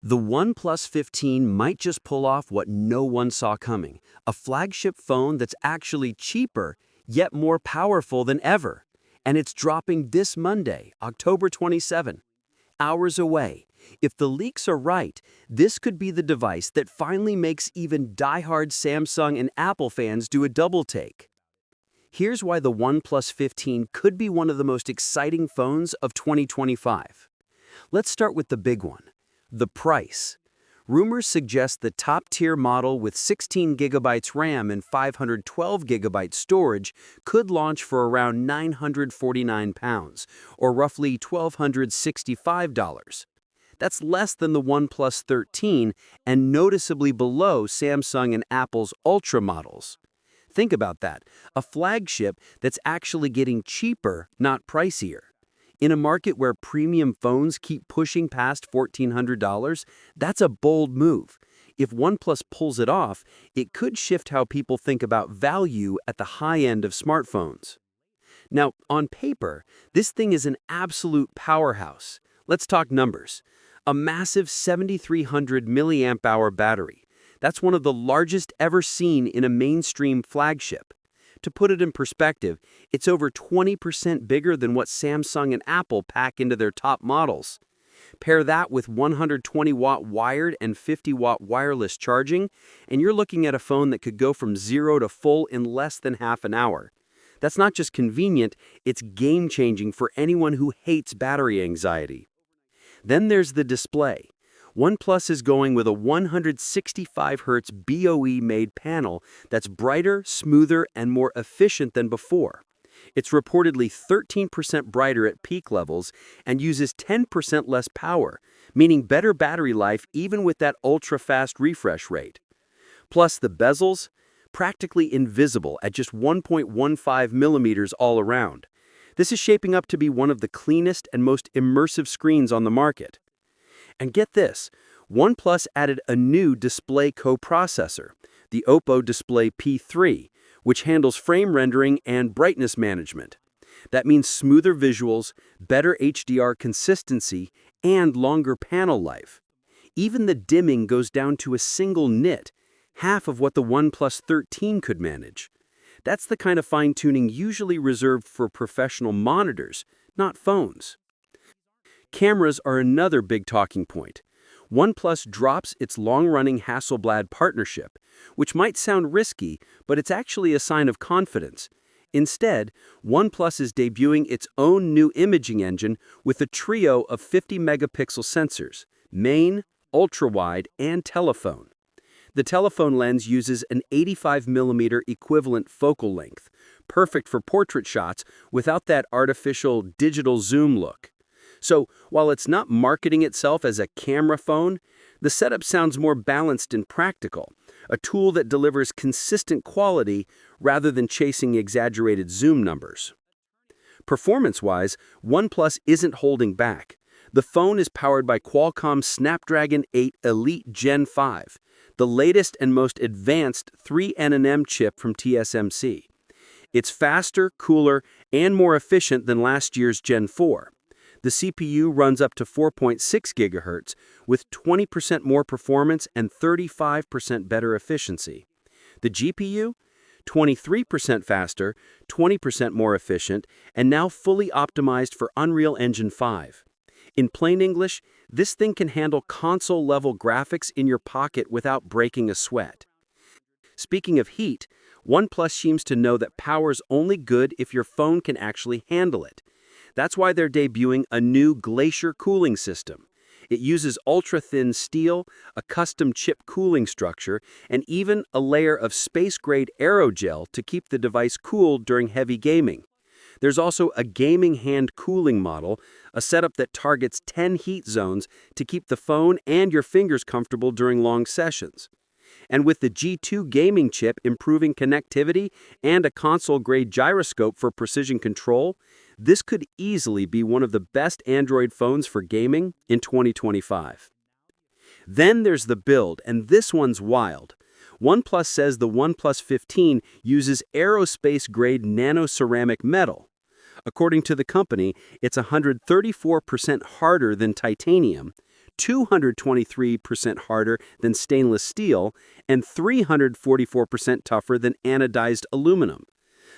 The OnePlus 15 might just pull off what no one saw coming, a flagship phone that's actually cheaper, yet more powerful than ever. And it's dropping this Monday, October 27, hours away. If the leaks are right, this could be the device that finally makes even die-hard Samsung and Apple fans do a double take. Here's why the OnePlus 15 could be one of the most exciting phones of 2025. Let's start with the big one. The price. Rumors suggest the top-tier model with 16 gigabytes RAM and 512 gigabyte storage could launch for around £949, or roughly $1,265. That's less than the OnePlus 13 and noticeably below Samsung and Apple's Ultra models. Think about that, a flagship that's actually getting cheaper, not pricier. In a market where premium phones keep pushing past $1,400, that's a bold move. If OnePlus pulls it off, it could shift how people think about value at the high end of smartphones. Now, on paper, this thing is an absolute powerhouse. Let's talk numbers. A massive 7,300 milliamp hour battery. That's one of the largest ever seen in a mainstream flagship. To put it in perspective, it's over 20% bigger than what Samsung and Apple pack into their top models. Pair that with 120-watt wired and 50-watt wireless charging, and you're looking at a phone that could go from 0 to full in less than half an hour. That's not just convenient, it's game-changing for anyone who hates battery anxiety. Then there's the display. OnePlus is going with a 165Hz BOE-made panel that's brighter, smoother, and more efficient than before. It's reportedly 13% brighter at peak levels and uses 10% less power, meaning better battery life even with that ultra-fast refresh rate. Plus, the bezels, practically invisible at just 1.15 millimeters all around. This is shaping up to be one of the cleanest and most immersive screens on the market. And get this, OnePlus added a new display coprocessor, the Oppo Display P3, which handles frame rendering and brightness management. That means smoother visuals, better HDR consistency, and longer panel life. Even the dimming goes down to a single nit, half of what the OnePlus 13 could manage. That's the kind of fine-tuning usually reserved for professional monitors, not phones. Cameras are another big talking point. OnePlus drops its long-running Hasselblad partnership, which might sound risky, but it's actually a sign of confidence. Instead, OnePlus is debuting its own new imaging engine with a trio of 50-megapixel sensors: main, ultra-wide, and telephone. The telephone lens uses an 85mm equivalent focal length, perfect for portrait shots without that artificial digital zoom look. So, while it's not marketing itself as a camera phone, the setup sounds more balanced and practical, a tool that delivers consistent quality rather than chasing exaggerated zoom numbers. Performance-wise, OnePlus isn't holding back. The phone is powered by Qualcomm's Snapdragon 8 Elite Gen 5, the latest and most advanced 3nm chip from TSMC. It's faster, cooler, and more efficient than last year's Gen 4. The CPU runs up to 4.6 GHz with 20% more performance and 35% better efficiency. The GPU? 23% faster, 20% more efficient, and now fully optimized for Unreal Engine 5. In plain English, this thing can handle console-level graphics in your pocket without breaking a sweat. Speaking of heat, OnePlus seems to know that power's only good if your phone can actually handle it. That's why they're debuting a new Glacier cooling system. It uses ultra-thin steel, a custom chip cooling structure, and even a layer of space-grade aerogel to keep the device cooled during heavy gaming. There's also a gaming hand cooling model, a setup that targets 10 heat zones to keep the phone and your fingers comfortable during long sessions. And with the G2 gaming chip improving connectivity and a console-grade gyroscope for precision control, this could easily be one of the best Android phones for gaming in 2025. Then there's the build, and this one's wild. OnePlus says the OnePlus 15 uses aerospace-grade nano-ceramic metal. According to the company, it's 134% harder than titanium, 223% harder than stainless steel, and 344% tougher than anodized aluminum.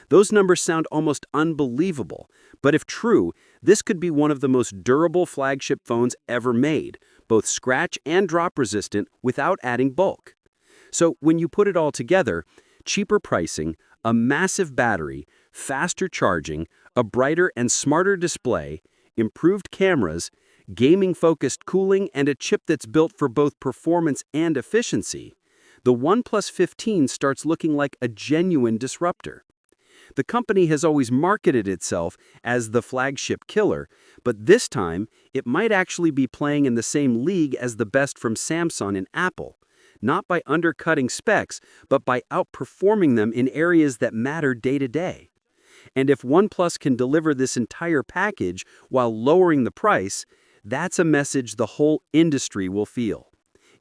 Those numbers sound almost unbelievable, but if true, this could be one of the most durable flagship phones ever made, both scratch and drop resistant without adding bulk. So when you put it all together, cheaper pricing, a massive battery, faster charging, a brighter and smarter display, improved cameras, gaming-focused cooling, and a chip that's built for both performance and efficiency, the OnePlus 15 starts looking like a genuine disruptor. The company has always marketed itself as the flagship killer, but this time it might actually be playing in the same league as the best from Samsung and Apple, not by undercutting specs, but by outperforming them in areas that matter day to day. And if OnePlus can deliver this entire package while lowering the price, that's a message the whole industry will feel.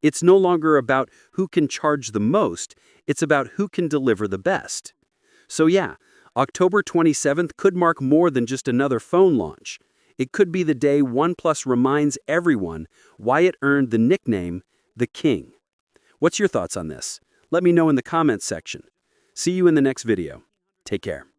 It's no longer about who can charge the most, it's about who can deliver the best. So yeah, October 27th could mark more than just another phone launch. It could be the day OnePlus reminds everyone why it earned the nickname, the King. What's your thoughts on this? Let me know in the comments section. See you in the next video. Take care.